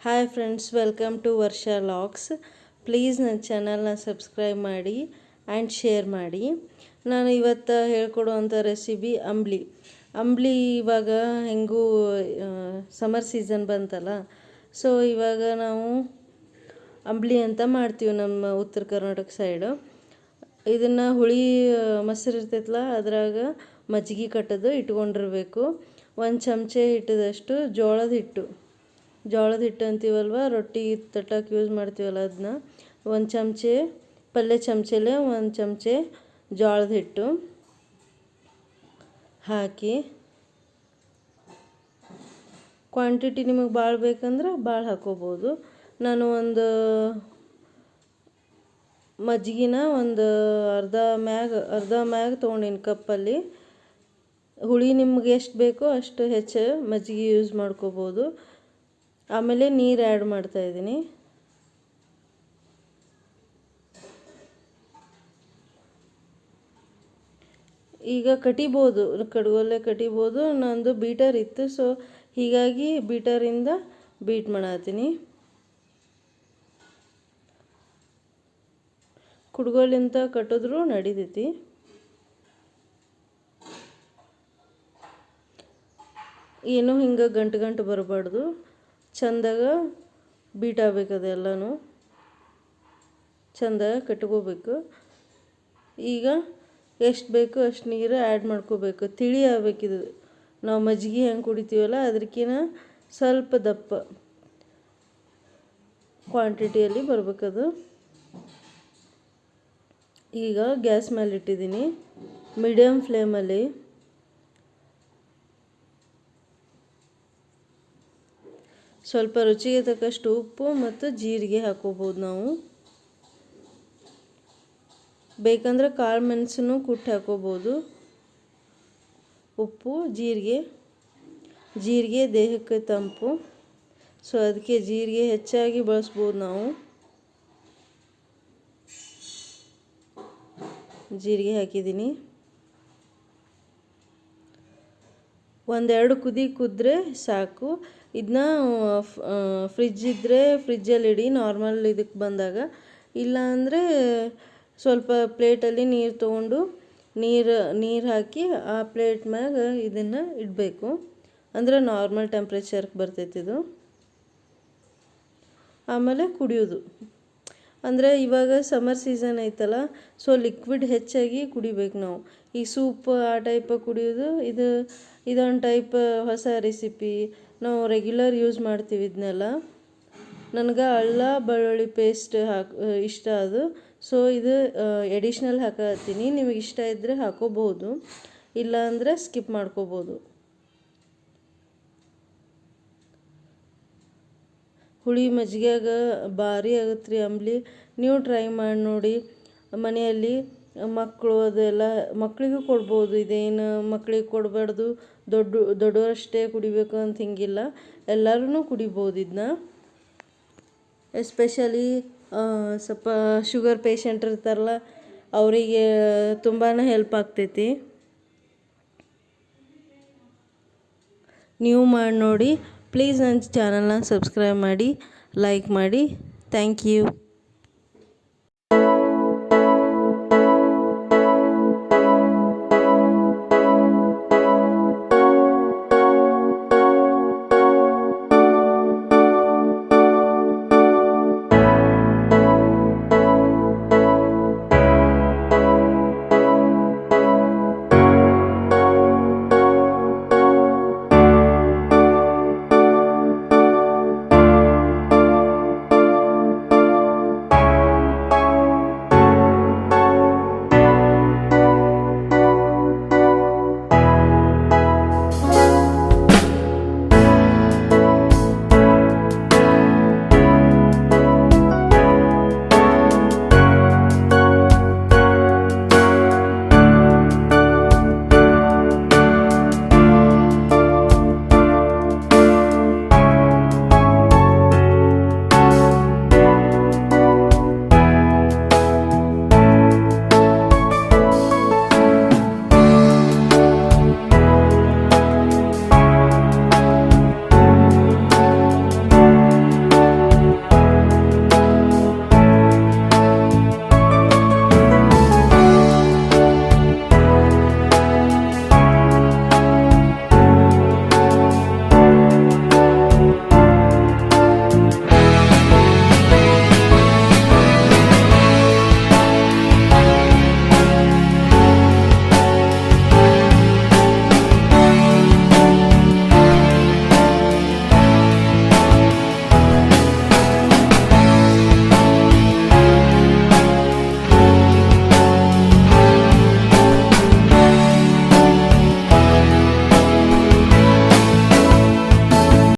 Hi friends, welcome to ವರ್ಷ logs. Please ನನ್ನ ಚಾನಲ್ನ ಸಬ್ಸ್ಕ್ರೈಬ್ ಮಾಡಿ ಆ್ಯಂಡ್ ಶೇರ್ ಮಾಡಿ. ನಾನು ಇವತ್ತು ಹೇಳ್ಕೊಡುವಂಥ ರೆಸಿಪಿ ಅಂಬ್ಲಿ. ಇವಾಗ ಹೆಂಗೂ ಸಮ್ಮರ್ ಸೀಸನ್ ಬಂತಲ್ಲ, ಸೊ ಇವಾಗ ನಾವು ಅಂಬ್ಲಿ ಅಂತ ಮಾಡ್ತೀವಿ ನಮ್ಮ ಉತ್ತರ ಕರ್ನಾಟಕ ಸೈಡು. ಇದನ್ನು ಹುಳಿ ಮೊಸರು ಇರ್ತೈತಲ್ಲ, ಅದ್ರಾಗ ಮಜ್ಜಿಗೆ ಕಟ್ಟೋದು ಇಟ್ಕೊಂಡಿರ್ಬೇಕು. 1 ಚಮಚೆ ಹಿಟ್ಟದಷ್ಟು ಜೋಳದ ಹಿಟ್ಟು ಅಂತೀವಲ್ವ, ರೊಟ್ಟಿ ತಟ್ಟಕ್ಕೆ ಯೂಸ್ ಮಾಡ್ತೀವಲ್ಲ, ಅದನ್ನ 1 ಚಮಚೆ, ಪಲ್ಯ ಚಮಚೆಲೆ 1 ಚಮಚೆ ಜೋಳದ ಹಿಟ್ಟು ಹಾಕಿ, ಕ್ವಾಂಟಿಟಿ ನಿಮಗೆ ಭಾಳ ಬೇಕಂದ್ರೆ ಭಾಳ ಹಾಕೋಬೋದು. ನಾನು ಒಂದು ಮಜ್ಜಿಗೆನ ಒಂದು ಅರ್ಧ ಮ್ಯಾಗ ತೊಗೊಂಡಿನಿ ಕಪ್ಪಲ್ಲಿ. ಹುಳಿ ನಿಮ್ಗೆ ಎಷ್ಟು ಬೇಕೋ ಅಷ್ಟು ಹೆಚ್ಚು ಮಜ್ಜಿಗೆ ಯೂಸ್ ಮಾಡ್ಕೋಬೋದು. ಆಮೇಲೆ ನೀರು ಆ್ಯಡ್ ಮಾಡ್ತಾಯಿದ್ದೀನಿ. ಈಗ ಕಟಿಬೋದು, ಕಡ್ಗೋಲೆ ಕಟಿಬೋದು. ನಂದು ಬೀಟರ್ ಇತ್ತು, ಸೊ ಹೀಗಾಗಿ ಬೀಟರಿಂದ ಬೀಟ್ ಮಾಡತ್ತೀನಿ. ಕುಡ್ಗೋಲಿಂದ ಕಟ್ಟಿದ್ರೂ ನಡಿತೈತಿ. ಏನೂ ಹಿಂಗೆ ಗಂಟು ಬರಬಾರ್ದು, ಚೆಂದಾಗ ಬೀಟ್ ಆಗ್ಬೇಕು. ಅದೆಲ್ಲನೂ ಚೆಂದಾಗ ಕಟ್ಕೋಬೇಕು. ಈಗ ಎಷ್ಟು ಬೇಕೋ ಅಷ್ಟು ನೀರು ಆ್ಯಡ್ ಮಾಡ್ಕೋಬೇಕು. ತಿಳಿ ಆಗ್ಬೇಕಿದು. ನಾವು ಮಜ್ಜಿಗೆ ಹೆಂಗೆ ಕುಡಿತೀವಲ್ಲ, ಅದಕ್ಕಿಂತ ಸ್ವಲ್ಪ ದಪ್ಪ ಕ್ವಾಂಟಿಟಿಯಲ್ಲಿ ಬರಬೇಕದು. ಈಗ ಗ್ಯಾಸ್ ಮೇಲೆ ಇಟ್ಟಿದ್ದೀನಿ, ಮೀಡಿಯಮ್ ಫ್ಲೇಮಲ್ಲಿ. ಸ್ವಲ್ಪ ರುಚಿಗೆ ತಕ್ಕಷ್ಟು ಉಪ್ಪು ಮತ್ತು ಜೀರಿಗೆ ಹಾಕೋಬೋದು. ನಾವು ಬೇಕಂದ್ರೆ ಕಾಳು ಮೆಣಸನ್ನು ಕುಟ್ಟಿ ಹಾಕೋಬೋದು. ಉಪ್ಪು, ಜೀರಿಗೆ ದೇಹಕ್ಕೆ ತಂಪು, ಸೊ ಅದಕ್ಕೆ ಜೀರಿಗೆ ಹೆಚ್ಚಾಗಿ ಬಳಸ್ಬೋದು ನಾವು. ಜೀರಿಗೆ ಹಾಕಿದ್ದೀನಿ. 1-2 ಕುದಿ ಕುದ್ರೆ ಸಾಕು. ಇದನ್ನ ಫ್ರಿಜ್ ಇದ್ದರೆ ಫ್ರಿಜ್ಜಲ್ಲಿ ಇಡಿ, ನಾರ್ಮಲ್ ಇದಕ್ಕೆ ಬಂದಾಗ. ಇಲ್ಲ ಅಂದರೆ ಸ್ವಲ್ಪ ಪ್ಲೇಟಲ್ಲಿ ನೀರು ತೊಗೊಂಡು ನೀರು ಹಾಕಿ ಆ ಪ್ಲೇಟ್ ಮ್ಯಾಗ ಇದನ್ನು ಇಡಬೇಕು. ಅಂದರೆ ನಾರ್ಮಲ್ ಟೆಂಪ್ರೇಚರ್ಗೆ ಬರ್ತೈತಿದು. ಆಮೇಲೆ ಕುಡಿಯೋದು ಅಂದರೆ ಇವಾಗ ಸಮ್ಮರ್ ಸೀಸನ್ ಐತಲ್ಲ, ಸೊ ಲಿಕ್ವಿಡ್ ಹೆಚ್ಚಾಗಿ ಕುಡಿಬೇಕು ನಾವು. ಈ ಸೂಪ್ ಆ ಟೈಪ್ ಕುಡಿಯೋದು ಇದೊಂದು ಟೈಪ್ ಹೊಸ ರೆಸಿಪಿ. ನಾವು ರೆಗ್ಯುಲರ್ ಯೂಸ್ ಮಾಡ್ತೀವಿ ಇದನ್ನೆಲ್ಲ. ನನಗೆ ಅಲ್ಲ ಬೆಳ್ಳುಳ್ಳಿ ಪೇಸ್ಟ್ ಇಷ್ಟ ಅದು, ಸೊ ಇದು ಎಡಿಷ್ನಲ್ ಹಾಕತ್ತೀನಿ. ನಿಮಗೆ ಇಷ್ಟ ಇದ್ದರೆ ಹಾಕೋಬೋದು, ಇಲ್ಲ ಅಂದರೆ ಸ್ಕಿಪ್ ಮಾಡ್ಕೋಬೋದು. ಹುಳಿ ಮಜ್ಜಿಗೆಯಾಗ ಭಾರಿ ಆಗುತ್ತೆ ರೀ ಅಂಬ್ಲಿ. ನೀವು ಟ್ರೈ ಮಾಡಿ ನೋಡಿ ಮನೆಯಲ್ಲಿ. ಮಕ್ಕಳು ಅದೆಲ್ಲ ಮಕ್ಕಳಿಗೂ ಕೊಡ್ಬೋದು. ಇದೇನು ಮಕ್ಕಳಿಗೆ ಕೊಡಬಾರ್ದು, ದೊಡ್ಡವರಷ್ಟೇ ಕುಡಿಬೇಕು ಅಂತ ಹಿಂಗಿಲ್ಲ, ಎಲ್ಲರೂ ಕುಡಿಬೋದು ಇದನ್ನ. ಎಸ್ಪೆಷಲಿ ಸ್ವಲ್ಪ ಶುಗರ್ ಪೇಷಂಟ್ ಇರ್ತಾರಲ್ಲ, ಅವರಿಗೆ ತುಂಬಾ ಹೆಲ್ಪ್ ಆಗ್ತೈತಿ. ನೀವು ಮಾಡಿ ನೋಡಿ. ಪ್ಲೀಸ್ ನನ್ನ ಚಾನಲ್ನ ಸಬ್ಸ್ಕ್ರೈಬ್ ಮಾಡಿ, ಲೈಕ್ ಮಾಡಿ. Thank you.